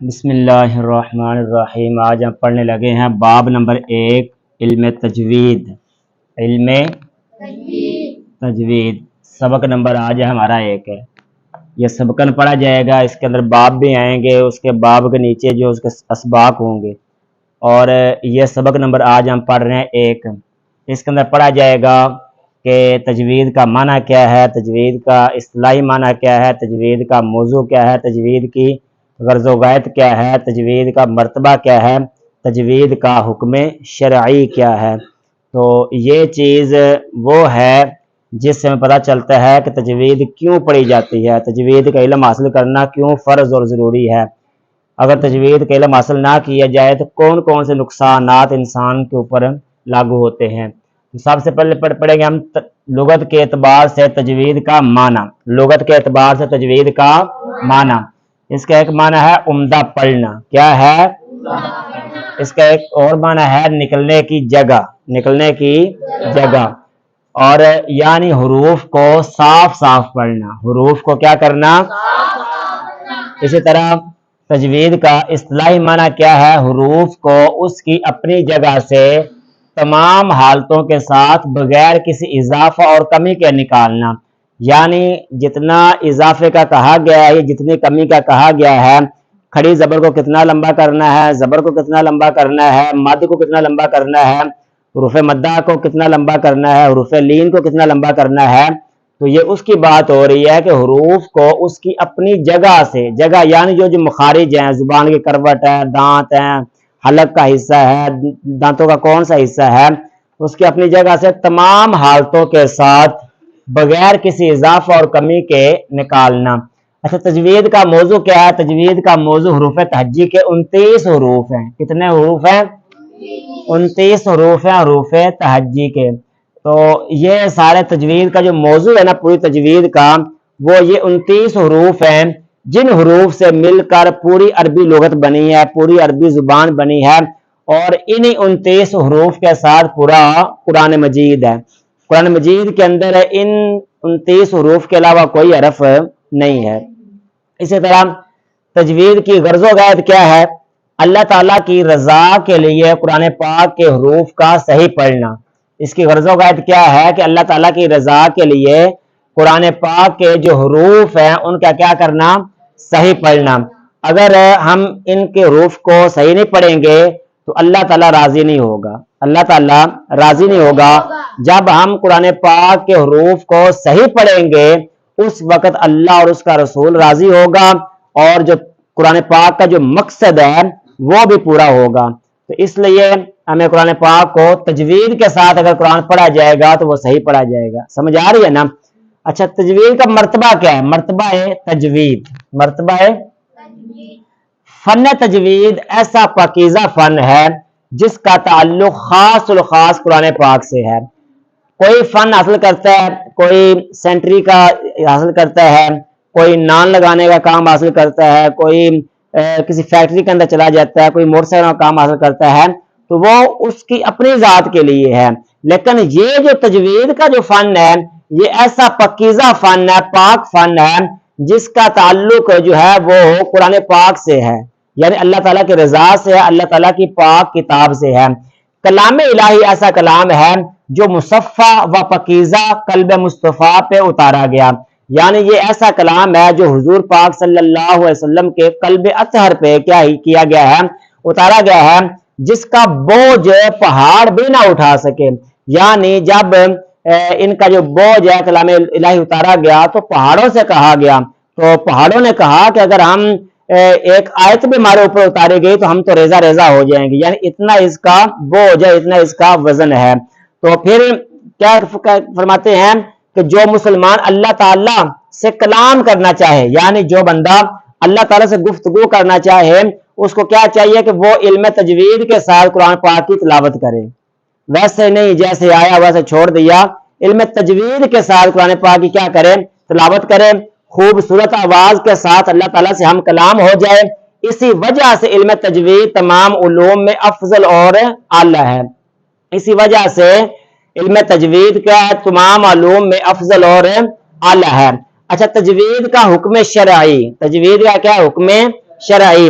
بسم اللہ الرحمن الرحیم۔ آج ہم پڑھنے لگے ہیں باب نمبر 1 علم تجوید۔ علم تجوید سبق نمبر آج ہمارا 1 ہے۔ یہ سبقن پڑھا جائے گا، اس کے اندر باب بھی آئیں گے، اس کے باب کے نیچے جو اس کے اسباق ہوں گے، اور یہ سبق نمبر آج ہم پڑھ رہے ہیں 1۔ اس کے اندر پڑھا جائے گا کہ تجوید کا معنی کیا ہے، تجوید کا اصطلاحی معنی کیا ہے، تجوید کا موضوع کیا ہے، تجوید کی غرض و غایت کیا ہے، تجوید کا مرتبہ کیا ہے، تجوید کا حکم شرعی کیا ہے۔ تو یہ چیز وہ ہے جس سے ہمیں پتہ چلتا ہے کہ تجوید کیوں پڑھی جاتی ہے، تجوید کا علم حاصل کرنا کیوں فرض اور ضروری ہے۔ اگر تجوید کا علم حاصل نہ کیا جائے تو کون کون سے نقصانات انسان کے اوپر لاگو ہوتے ہیں۔ سب سے پہلے پڑھیں گے ہم لغت کے اعتبار سے تجوید کا معنی۔ لغت کے اعتبار سے تجوید کا معنی، اس کا ایک معنی ہے عمدہ پڑھنا۔ کیا ہے؟ اس کا ایک اور معنی ہے نکلنے کی جگہ، نکلنے کی جگہ، اور یعنی حروف کو صاف صاف پڑھنا، حروف کو کیا کرنا؟ اسی طرح تجوید کا اصطلاحی معنی کیا ہے؟ حروف کو اس کی اپنی جگہ سے تمام حالتوں کے ساتھ بغیر کسی اضافہ اور کمی کے نکالنا، یعنی جتنا اضافے کا کہا گیا ہے، جتنی کمی کا کہا گیا ہے، کھڑی زبر کو کتنا لمبا کرنا ہے، زبر کو کتنا لمبا کرنا ہے، مد کو کتنا لمبا کرنا ہے، حروف مدہ کو کتنا لمبا کرنا ہے، حروف لین کو کتنا لمبا کرنا ہے، تو یہ اس کی بات ہو رہی ہے کہ حروف کو اس کی اپنی جگہ سے، جگہ یعنی جو مخارج ہیں، زبان کی کروٹ ہے، دانت ہیں، حلق کا حصہ ہے، دانتوں کا کون سا حصہ ہے، اس کی اپنی جگہ سے تمام حالتوں کے ساتھ بغیر کسی اضافہ اور کمی کے نکالنا۔ اچھا، تجوید کا موضوع کیا ہے؟ تجوید کا موضوع حروف تہجی کے 29 حروف ہیں۔ کتنے حروف ہیں؟ 29 حروف ہیں حروف تہجی کے۔ تو یہ سارے تجوید کا جو موضوع ہے نا، پوری تجوید کا، وہ یہ 29 حروف ہیں جن حروف سے مل کر پوری عربی لغت بنی ہے، پوری عربی زبان بنی ہے، اور انہی 29 حروف کے ساتھ پورا قرآن مجید ہے۔ قرآن مجید کے اندر ان 29 حروف کے علاوہ کوئی حرف نہیں ہے۔ اسی طرح تجوید کی غرض و غایت کیا ہے؟ اللہ تعالیٰ کی رضا کے لیے قرآن پاک کے حروف کا صحیح پڑھنا۔ اس کی غرض و غایت کیا ہے کہ اللہ تعالیٰ کی رضا کے لیے قرآن پاک کے جو حروف ہیں ان کا کیا کرنا؟ صحیح پڑھنا۔ اگر ہم ان کے حروف کو صحیح نہیں پڑھیں گے تو اللہ تعالیٰ راضی نہیں ہوگا، اللہ تعالیٰ راضی نہیں ہوگا۔ جب ہم قرآن پاک کے حروف کو صحیح پڑھیں گے اس وقت اللہ اور اس کا رسول راضی ہوگا، اور جو قرآن پاک کا جو مقصد ہے وہ بھی پورا ہوگا۔ تو اس لیے ہمیں قرآن پاک کو تجوید کے ساتھ اگر قرآن پڑھا جائے گا تو وہ صحیح پڑھا جائے گا۔ سمجھ آ رہی ہے نا؟ اچھا، تجوید کا مرتبہ کیا ہے؟ مرتبہ تجوید، مرتبہ فن تجوید ایسا پاکیزہ فن ہے جس کا تعلق خاص الخاص قرآن پاک سے ہے۔ کوئی فن حاصل کرتا ہے، کوئی سینٹری کا حاصل کرتا ہے، کوئی نان لگانے کا کام حاصل کرتا ہے، کوئی کسی فیکٹری کے اندر چلا جاتا ہے، کوئی موٹر سائیکل کا کام حاصل کرتا ہے، تو وہ اس کی اپنی ذات کے لیے ہے۔ لیکن یہ جو تجوید کا جو فن ہے یہ ایسا پاکیزہ فن ہے، پاک فن ہے، جس کا تعلق جو ہے وہ قرآن پاک سے ہے، یعنی اللہ تعالیٰ کی رضا سے ہے، اللہ تعالیٰ کی پاک کتاب سے ہے۔ کلام الہی ایسا کلام ہے جو مصفہ و پاکیزہ قلب مصطفیٰ پہ اتارا گیا، یعنی یہ ایسا کلام ہے جو حضور پاک صلی اللہ علیہ وسلم کے قلب اطہر پہ کیا گیا ہے، اتارا گیا ہے، جس کا بوجھ پہاڑ بھی نہ اٹھا سکے۔ یعنی جب ان کا جو بوجھ ہے کلام الہی اتارا گیا تو پہاڑوں سے کہا گیا، تو پہاڑوں نے کہا کہ اگر ہم ایک آیت بھی ہمارے اوپر اتاری گئی تو ہم تو ریزہ ریزہ ہو جائیں گے، یعنی اتنا اس کا بوجھ ہے، اتنا اس کا وزن ہے۔ تو پھر کیا فرماتے ہیں کہ جو مسلمان اللہ تعالیٰ سے کلام کرنا چاہے، یعنی جو بندہ اللہ تعالیٰ سے گفتگو کرنا چاہے، اس کو کیا چاہیے کہ وہ علم تجوید کے ساتھ قرآن پاک کی تلاوت کرے، ویسے نہیں جیسے آیا ویسے چھوڑ دیا، علم تجوید کے ساتھ قرآن پاک کی کیا کرے؟ تلاوت کرے، خوبصورت آواز کے ساتھ اللہ تعالیٰ سے ہم کلام ہو جائے۔ اسی وجہ سے علم تجوید تمام علوم میں افضل اور اعلیٰ ہے، اسی وجہ سے علم تجوید کا تمام علوم میں افضل اور اعلیٰ ہے۔ اچھا، تجوید کا حکم شرعی، تجوید کا کیا حکم شرعی؟